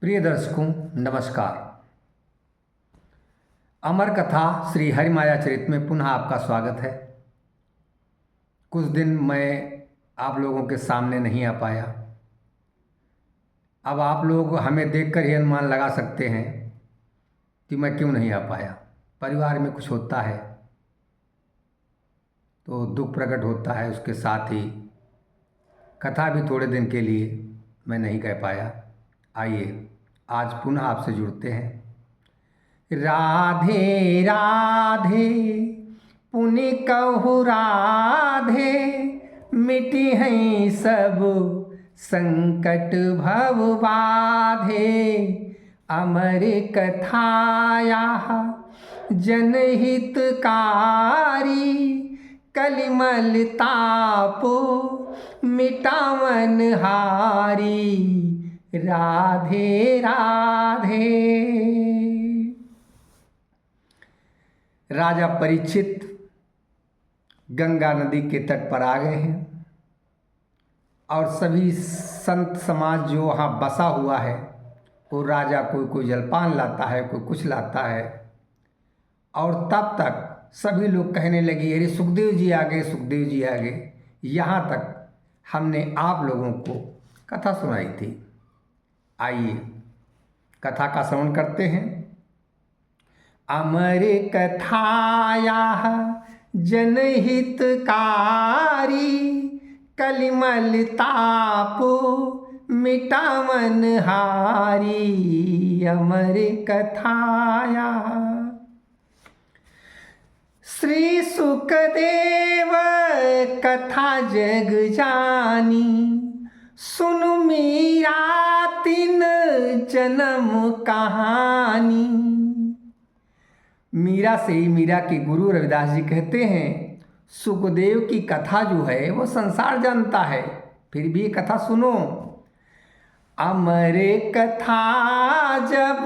प्रिय दर्शकों नमस्कार। अमर कथा श्री हरिमाया चरित में पुनः आपका स्वागत है। कुछ दिन मैं आप लोगों के सामने नहीं आ पाया। अब आप लोग हमें देखकर ही अनुमान लगा सकते हैं कि मैं क्यों नहीं आ पाया। परिवार में कुछ होता है तो दुख प्रकट होता है, उसके साथ ही कथा भी थोड़े दिन के लिए मैं नहीं कह पाया। आइए आज पुनः आपसे जुड़ते हैं। राधे राधे पुनि कहु राधे, मिटी हैं सब संकट भव बाधे। अमर कथाया जनहितकारी, कलिमल ताप मिटावन हारी। राधे राधे। राजा परीक्षित गंगा नदी के तट पर आ गए हैं और सभी संत समाज जो वहाँ बसा हुआ है वो राजा कोई जलपान लाता है, कोई कुछ लाता है। और तब तक सभी लोग कहने लगे अरे सुखदेव जी आ गए, सुखदेव जी आ गए। यहाँ तक हमने आप लोगों को कथा सुनाई थी। आइए कथा का श्रवण करते हैं। अमर कथाया जनहितकारी, कलिमल ताप मिटावन हारी। अमर कथाया श्री सुखदेव कथा जग जानी, सुनु मीरा तीन जन्म कहानी। मीरा से ही मीरा के गुरु रविदास जी कहते हैं सुखदेव की कथा जो है वो संसार जानता है, फिर भी ये कथा सुनो। अमर कथा जब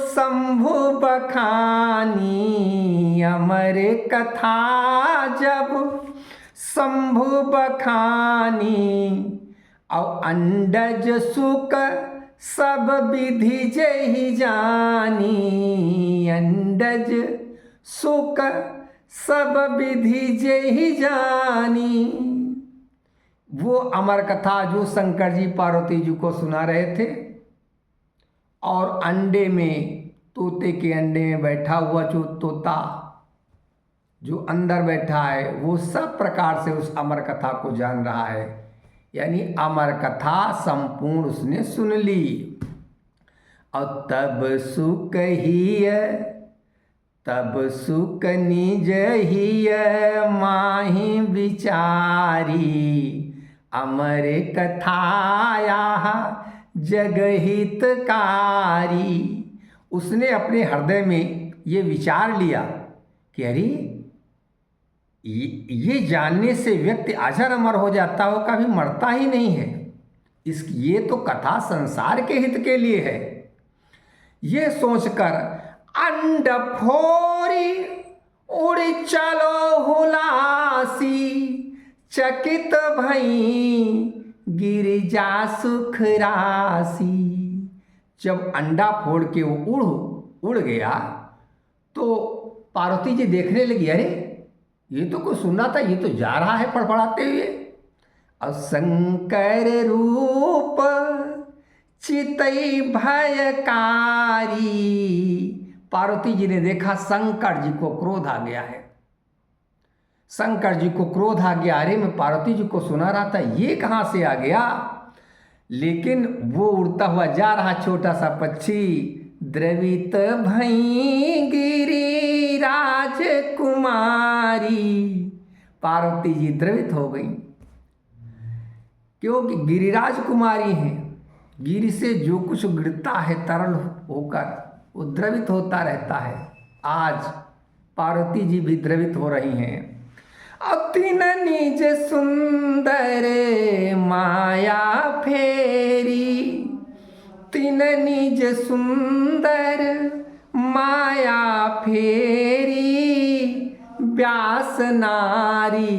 शंभु बखानी, अमर कथा जब शंभु बखानी। और अंडज सुख सब विधि जहि जानी, अंडज सुख सब विधि जहि जानी। वो अमर कथा जो शंकर जी पार्वती जी को सुना रहे थे और अंडे में, तोते के अंडे में बैठा हुआ जो तोता जो अंदर बैठा है वो सब प्रकार से उस अमर कथा को जान रहा है। यानी अमर कथा संपूर्ण उसने सुन ली। और तब सुख निज हिय माही विचारी। अमर कथाया जगहितकारी। उसने अपने हृदय में ये विचार लिया कि अरे ये जानने से व्यक्ति अजर अमर हो जाता हो, कभी मरता ही नहीं है। ये तो कथा संसार के हित के लिए है। ये सोचकर अंड फोरी उड़ चलो हुलासी, चकित भई गिरिजा सुख राशि। जब अंडा फोड़ के वो उड़ गया तो पार्वती जी देखने लगी अरे ये तो कुछ सुन रहा था, ये तो जा रहा है फड़फड़ाते हुए। और शंकर रूप चितई भयकारी। पार्वती जी ने देखा शंकर जी को क्रोध आ गया है। शंकर जी को क्रोध आ गया, अरे मैं पार्वती जी को सुना रहा था, ये कहाँ से आ गया। लेकिन वो उड़ता हुआ जा रहा छोटा सा पक्षी, द्रवित भई गिरी राजकुमारी। पार्वती जी द्रवित हो गई क्योंकि गिरिराज कुमारी हैं। गिरि से जो कुछ गिरता है तरल होकर वो द्रवित होता रहता है। आज पार्वती जी भी द्रवित हो रही हैं। तीन निज सुंदर माया फेरी, तीन निज सुंदर माया फेरी। व्यास नारी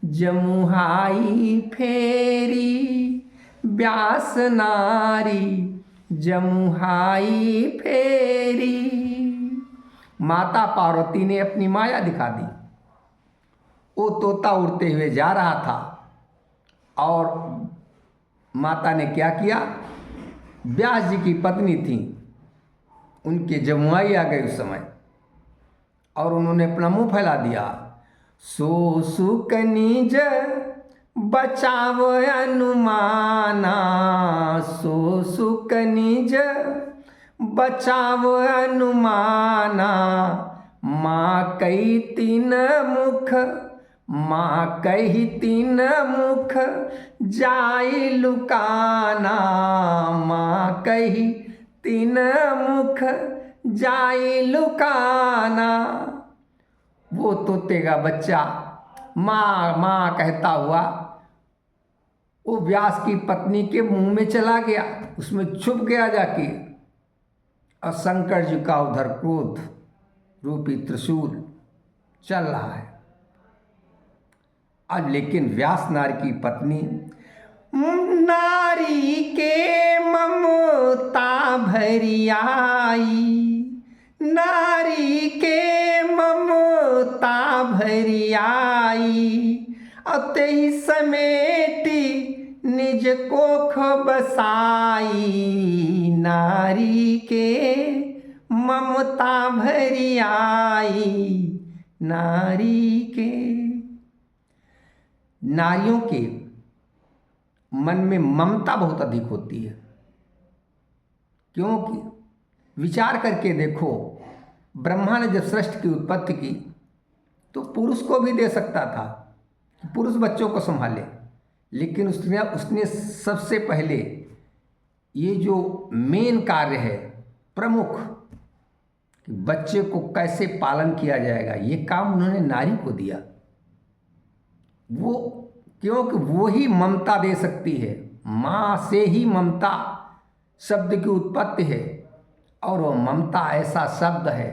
जमुहाई फेरी, व्यास नारी जमुहाई फेरी। माता पार्वती ने अपनी माया दिखा दी। वो तोता उड़ते हुए जा रहा था और माता ने क्या किया, व्यास जी की पत्नी थी, उनके जमुआई आ गए उस समय और उन्होंने अपना मुंह फैला दिया। सो सुक निज बचाव अनुमाना, सो सुक निज बचाव अनुमाना। माँ कही तीन मुख, माँ कही तीन मुख जाई लुकाना। माँ कही तीन मुख जाई लुकाना। वो तोते का बच्चा माँ माँ कहता हुआ वो व्यास की पत्नी के मुंह में चला गया, उसमें छुप गया जाके। और शंकर जी का उधर क्रोध रूपी त्रिशूल चल रहा है। अब लेकिन व्यास नारी की पत्नी, नारी के ममता भरी आई, नारी के ममता भरी आई। अतहि समेटी निज कोख बसाई, नारी के ममता भरी आई, नारी के। नारियों के मन में ममता बहुत अधिक होती है, क्योंकि विचार करके देखो, ब्रह्मा ने जब सृष्टि की उत्पत्ति की तो पुरुष को भी दे सकता था, पुरुष बच्चों को संभाले, लेकिन उसने सबसे पहले ये जो मेन कार्य है प्रमुख, कि बच्चे को कैसे पालन किया जाएगा, ये काम उन्होंने नारी को दिया। वो क्योंकि वो ही ममता दे सकती है, माँ से ही ममता शब्द की उत्पत्ति है, और वो ममता ऐसा शब्द है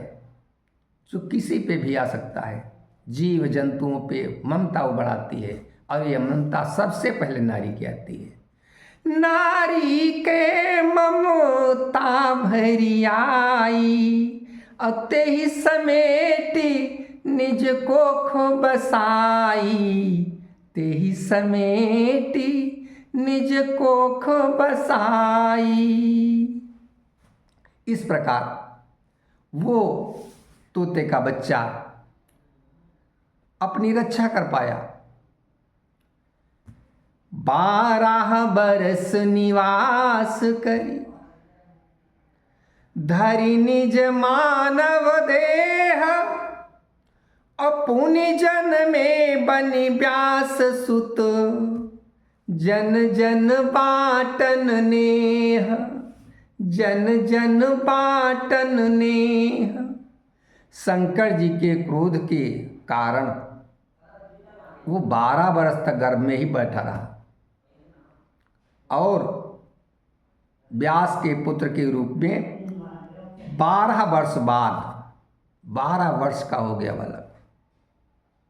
जो किसी पे भी आ सकता है, जीव जंतुओं पे ममता उबड़ाती है, और ये ममता सबसे पहले नारी की आती है। नारी के ममता भरी आई, अते ही समेटी निज कोख बसाई, ते ही समेटी निज कोख बसाई। इस प्रकार वो तोते का बच्चा अपनी रक्षा कर पाया। 12 बरस निवास करी, धरि निज मानव देह। अपुनि जन में बनि व्यास सुत, जन जन बाटन नेह, जन जन बाटन नेह। शंकर जी के क्रोध के कारण वो 12 वर्ष तक गर्भ में ही बैठा रहा, और व्यास के पुत्र के रूप में 12 वर्ष बाद 12 वर्ष का हो गया बालक,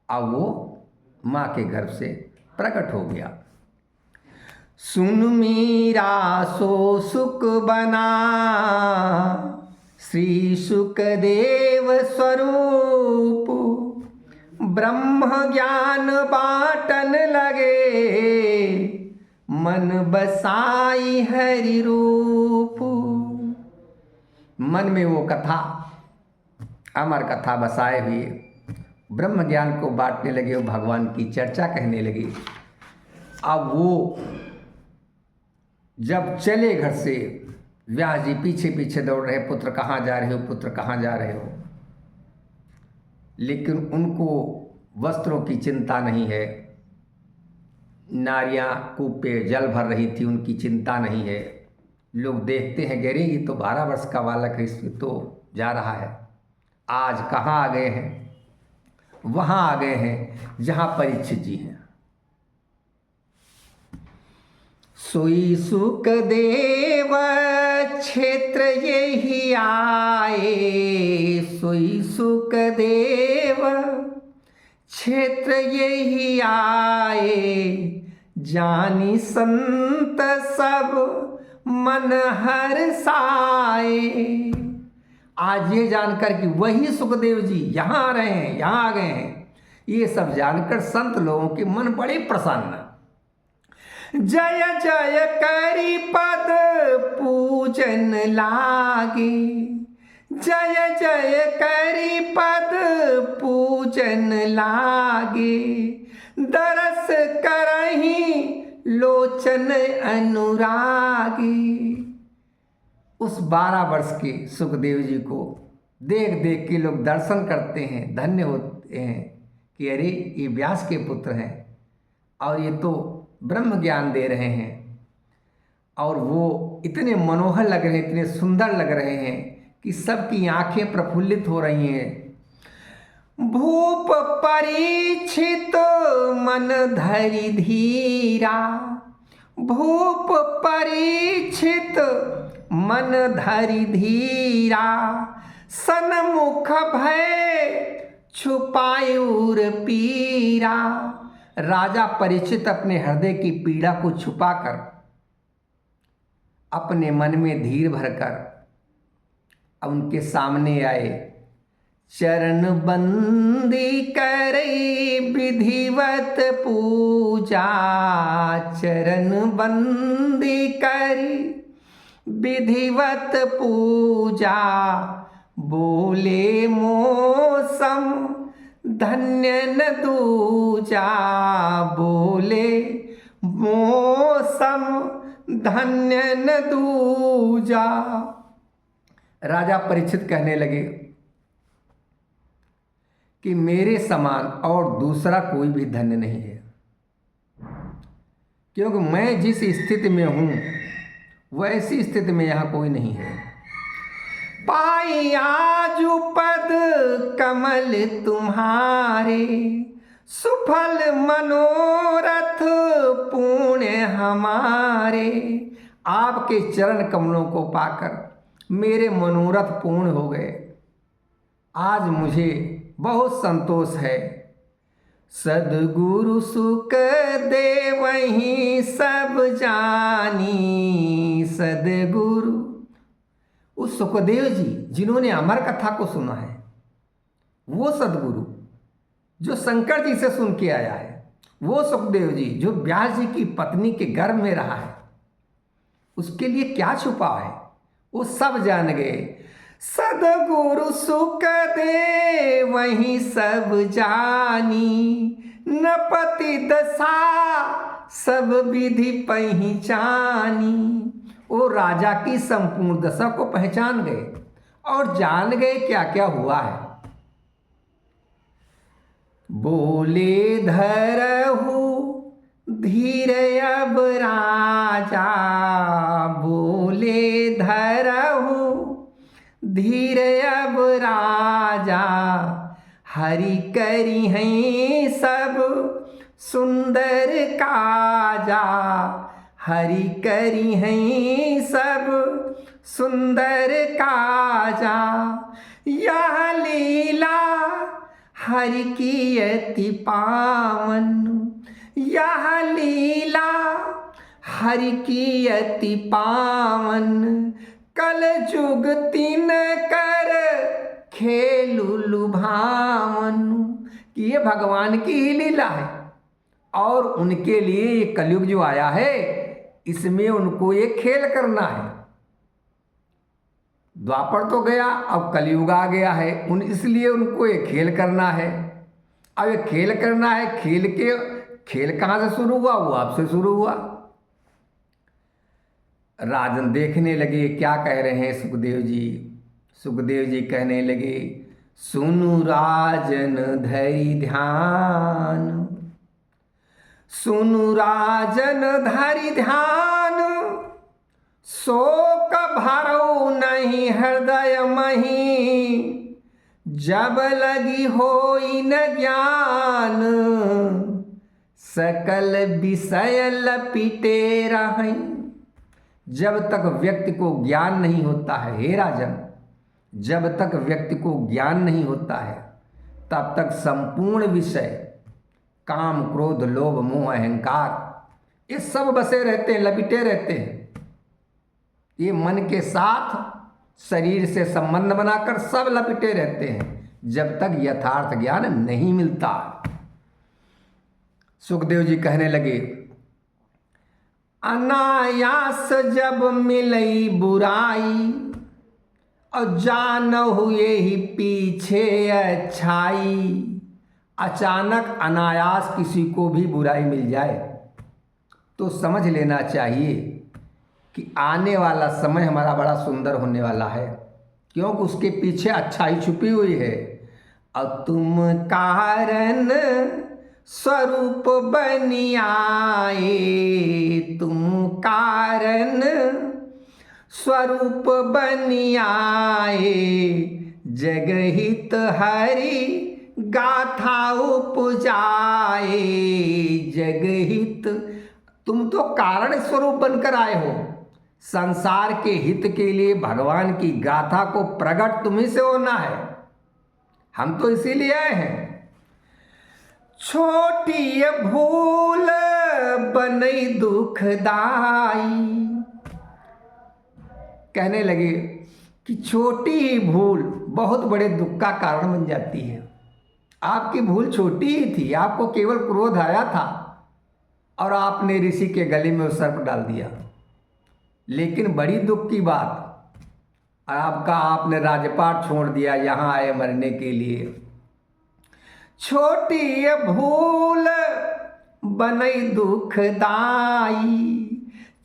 अब वो माँ के गर्भ से प्रकट हो गया। सुन मीरा सो सुख बना, श्री सुखदेव स्वरूप। ब्रह्म ज्ञान बाटन लगे, मन बसाई हरि रूप। मन में वो कथा, अमर कथा बसाए हुए ब्रह्म ज्ञान को बांटने लगे, वो भगवान की चर्चा कहने लगे। अब वो जब चले घर से, व्यास जी पीछे पीछे दौड़ रहे, पुत्र कहाँ जा रहे हो, पुत्र कहाँ जा रहे हो। लेकिन उनको वस्त्रों की चिंता नहीं है, नारियां कूप पे जल भर रही थी, उनकी चिंता नहीं है। लोग देखते हैं, गरे ये तो 12 वर्ष का बालक है, इसमें तो जा रहा है। आज कहाँ आ गए हैं, वहाँ आ गए हैं जहाँ परीक्षित जी हैं। सोई सुखदेव क्षेत्र यही आए, सोई सुखदेव क्षेत्र यही आए। जानी संत सब मन हर्षाए। आज ये जानकर कि वही सुखदेव जी यहाँ आ रहे हैं, यहाँ आ गए हैं, ये सब जानकर संत लोगों के मन बड़े प्रसन्न। जय जय करी पद पूजन लागे, जय जय करी पद पूजन लागे, दरस करही लोचन अनुरागी। उस 12 वर्ष के सुखदेव जी को देख देख के लोग दर्शन करते हैं, धन्य होते हैं कि अरे ये व्यास के पुत्र हैं और ये तो ब्रह्म ज्ञान दे रहे हैं। और वो इतने मनोहर लग रहे हैं, इतने सुंदर लग रहे हैं कि सबकी आंखें प्रफुल्लित हो रही हैं। भूप परीक्षित मन धरि धीरा, भूप परीक्षित मन धरि धीरा, सन्मुख भय छुपायूर पीरा। राजा परीक्षित अपने हृदय की पीड़ा को छुपाकर अपने मन में धीर भरकर अब उनके सामने आए। चरण बंदी करे विधिवत पूजा, चरण बंदी करी विधिवत पूजा, बोले मौसम धन्य न दूजा, बोले मौसम धन्य न दूजा। राजा परीक्षित कहने लगे कि मेरे समान और दूसरा कोई भी धन्य नहीं है, क्योंकि मैं जिस स्थिति में हूं वैसी स्थिति में यहां कोई नहीं है। पाई आजु पद कमल तुम्हारे, सुफल मनोरथ पुण्य हमारे। आपके चरण कमलों को पाकर मेरे मनोरथ पूर्ण हो गए। आज मुझे बहुत संतोष है। सद्गुरु सुख दे वहीं सब जानी, सद्गुरु। उस सुखदेव जी जिन्होंने अमर कथा को सुना है, वो सद्गुरु जो शंकर जी से सुन के आया है, वो सुखदेव जी जो व्यास जी की पत्नी के गर्भ में रहा है, उसके लिए क्या छुपा है वो सब जान गए। सद्गुरु सुख दे वहीं सब जानी, न पति दशा सब विधि पहचानी। वो राजा की संपूर्ण दशा को पहचान गए और जान गए क्या क्या हुआ है। बोले धरहु धीर अब राजा, बोले धरहु धीर अब राजा, हरि करी हैं सब सुंदर काजा, हरि करी हैं सब सुंदर काजा। यह लीला हरि की अति पावन, यह लीला हरि की अति पावन, कल जुग तीन कर खेलु लुभावन। कि ये भगवान की ही लीला है और उनके लिए ये कलयुग जो आया है इसमें उनको ये खेल करना है। द्वापर तो गया, अब कलयुग आ गया है, इसलिए उनको ये खेल करना है। अब ये खेल करना है, खेल कहाँ से शुरू हुआ? वो आपसे शुरू हुआ। राजन देखने लगे क्या कह रहे हैं सुखदेव जी। सुखदेव जी कहने लगे, सुनु राजन धरि ध्यान, सुनु राजन धरि ध्यान, शोक भरौ नहीं हृदय मही, जब लगी होई न ज्ञान, सकल विषय लपिटे रहें। जब तक व्यक्ति को ज्ञान नहीं होता है, हे राजन, जब तक व्यक्ति को ज्ञान नहीं होता है तब तक संपूर्ण विषय काम क्रोध लोभ मोह अहंकार ये सब बसे रहते हैं, लपिटे रहते हैं। ये मन के साथ शरीर से संबंध बनाकर सब लपेटे रहते हैं जब तक यथार्थ ज्ञान नहीं मिलता। सुखदेव जी कहने लगे, अनायास जब मिलई बुराई और जान हुए ही पीछे अच्छाई। अचानक अनायास किसी को भी बुराई मिल जाए तो समझ लेना चाहिए कि आने वाला समय हमारा बड़ा सुंदर होने वाला है, क्योंकि उसके पीछे अच्छाई छुपी हुई है। और तुम कारण स्वरूप बनी आए, तुम कारण स्वरूप बनी आए, जगहित हरि गाथा उपजाए। जगहित, तुम तो कारण स्वरूप बनकर आए हो। संसार के हित के लिए भगवान की गाथा को प्रकट तुम्ही से होना है। हम तो इसीलिए आए हैं। छोटी भूल बनई दुखदाई। कहने लगे कि छोटी ही भूल बहुत बड़े दुख का कारण बन जाती है। आपकी भूल छोटी ही थी, आपको केवल क्रोध आया था और आपने ऋषि के गले में वो सर्प डाल दिया। लेकिन बड़ी दुख की बात, आपने राजपाट छोड़ दिया, यहाँ आए मरने के लिए। छोटी भूल बनई दुखदाई,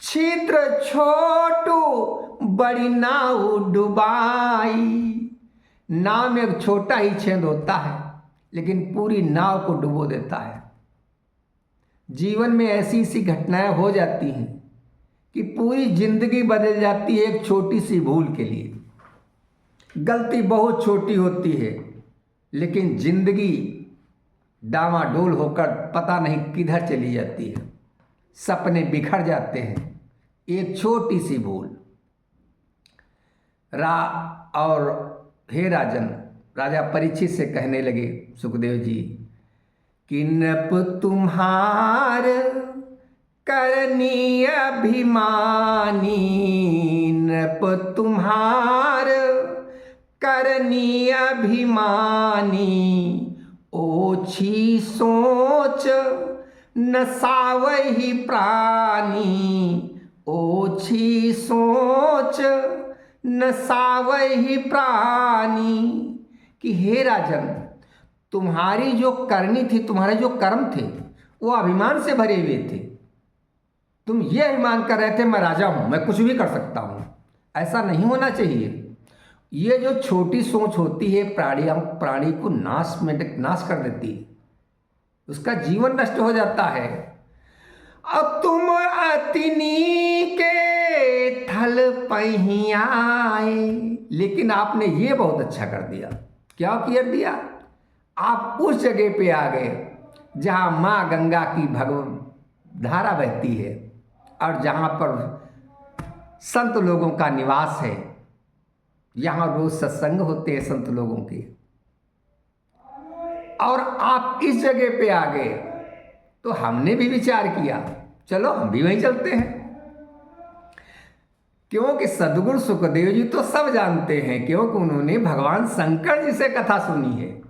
छिद्र छोटू बड़ी नाव डुबाई। नाव में एक छोटा ही छेद होता है लेकिन पूरी नाव को डुबो देता है। जीवन में ऐसी सी घटनाएं हो जाती हैं कि पूरी जिंदगी बदल जाती है एक छोटी सी भूल के लिए। गलती बहुत छोटी होती है लेकिन जिंदगी डामाडोल होकर पता नहीं किधर चली जाती है। सपने बिखर जाते हैं एक छोटी सी भूल। और हे राजन, राजा परीक्षित से कहने लगे सुखदेव जी कि नप तुम्हार करनी अभिमानी, नप तुम्हार करनी अभिमानी। ओछी सोच नसावही प्राणी, ओछी सोच नसावही प्राणी। कि हे राजन, तुम्हारी जो करनी थी, तुम्हारे जो कर्म थे वो अभिमान से भरे हुए थे। तुम ये अभिमान कर रहे थे मैं राजा हूं, मैं कुछ भी कर सकता हूं। ऐसा नहीं होना चाहिए। ये जो छोटी सोच होती है प्राणी को नाश कर देती है, उसका जीवन नष्ट हो जाता है। अब तुम अतिनी के थल पहियाए। लेकिन आपने ये बहुत अच्छा कर दिया। क्या कर दिया? आप उस जगह पे आ गए जहाँ माँ गंगा की धारा बहती है और जहाँ पर संत लोगों का निवास है। यहाँ रोज सत्संग होते हैं संत लोगों के, और आप इस जगह पे आ गए तो हमने भी विचार किया चलो हम भी वहीं चलते हैं। क्योंकि सद्गुरु सुखदेव जी तो सब जानते हैं, क्योंकि उन्होंने भगवान शंकर जी से कथा सुनी है।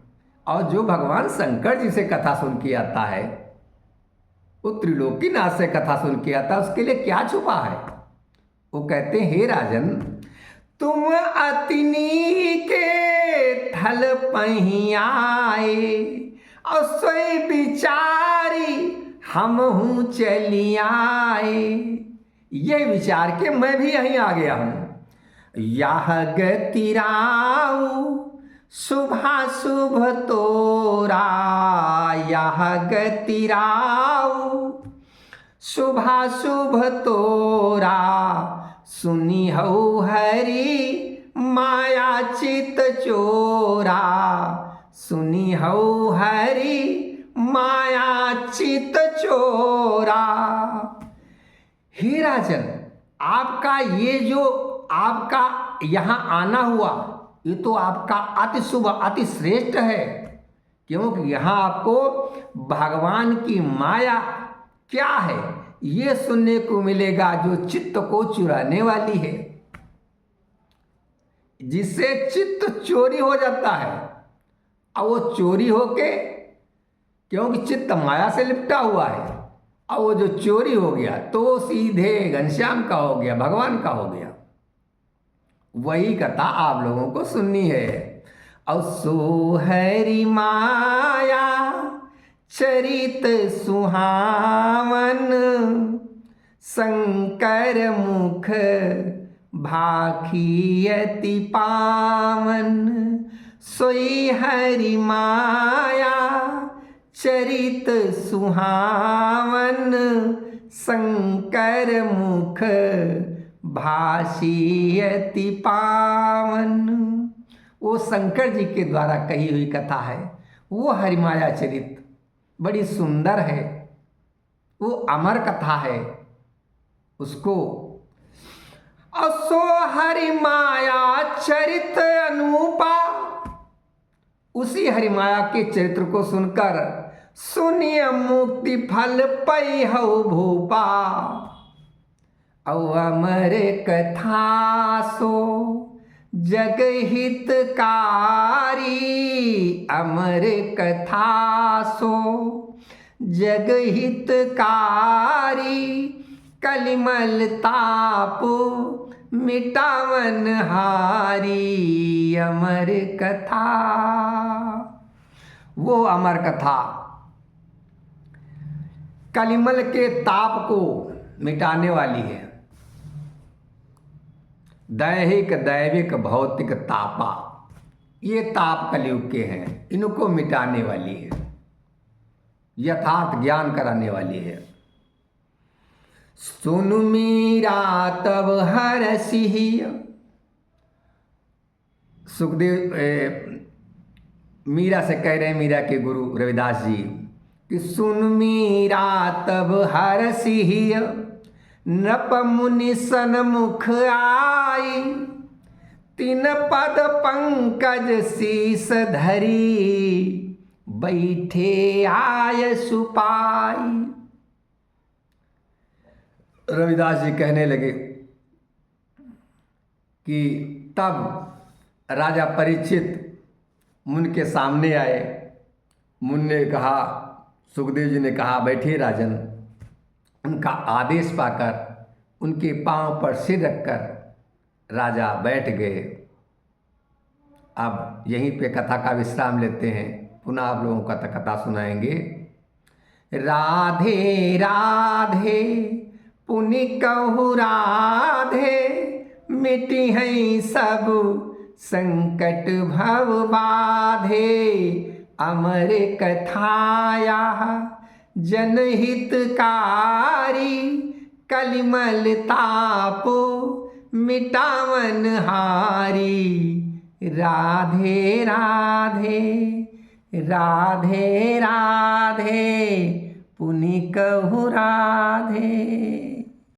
और जो भगवान शंकर जी से कथा सुन के आता है वो त्रिलोकीनाथ से कथा सुन के आता है, उसके लिए क्या छुपा है? वो कहते हैं हे राजन, तुम अतिनी के थल पहियाए और सोई बिचारी हम हूँ चली आए। ये विचार के मैं भी यहीं आ गया हूँ। यह गतिराऊ शुभा शुभ तोरा, यह गतिराऊ शुभा शुभ तोरा। सुनी हो हरि माया चित चोरा, सुनी हो हरि माया चित चोरा। हे राजन, आपका ये जो आपका यहाँ आना हुआ ये तो आपका अति शुभ अति श्रेष्ठ है, क्योंकि यहाँ आपको भगवान की माया क्या है ये सुनने को मिलेगा जो चित्त को चुराने वाली है। जिससे चित्त चोरी हो जाता है। अब वो चोरी होके, क्योंकि चित्त माया से लिपटा हुआ है, अब वो जो चोरी हो गया तो वो सीधे घनश्याम का हो गया, भगवान का हो गया। वही कथा आप लोगों को सुननी है। और सो हरि माया चरित सुहावन, शंकर मुख भाखियति पावन। सोई हरि माया चरित सुहावन, शंकर मुख भाषियति पावन। वो शंकर जी के द्वारा कही हुई कथा है। वो हरिमाया चरित बड़ी सुंदर है, वो अमर कथा है। उसको असो हरिमाया चरित अनूपा, उसी हरिमाया के चरित्र को सुनकर सुनिय मुक्ति फल पै हौ भूपा। औ अमर कथा सो जग हितकारी, अमर कथा सो जग हितकारी। कलिमल ताप मिटावन हारी, अमर कथा। वो अमर कथा कलिमल के ताप को मिटाने वाली है। दैहिक दैविक भौतिक तापा, ये ताप कलयुग के हैं, इनको मिटाने वाली है, यथार्थ ज्ञान कराने वाली है। सुन मीरा तब हरसिहि, सुखदेव मीरा से कह रहे हैं, मीरा के गुरु रविदास जी, कि सुन मीरा तब हरसिहि, नृप मुनि सन्मुख आई। तीन पद पंकज शीस धरी, बैठे आय सुपाई। रविदास जी कहने लगे कि तब राजा परीक्षित मुन के सामने आए। मुन ने कहा, सुखदेव जी ने कहा, बैठिए राजन। उनका आदेश पाकर उनके पांव पर सिर रखकर राजा बैठ गए। अब यहीं पे कथा का विश्राम लेते हैं, पुनः आप लोगों का कथा सुनाएंगे। राधे राधे पुनि कहु राधे, मिटी हैं सब संकट भव बाधे। अमर कथाया जनहितकारी, कलिमल ताप मिटावन हारी। राधे राधे राधे राधे पुनि कहु राधे।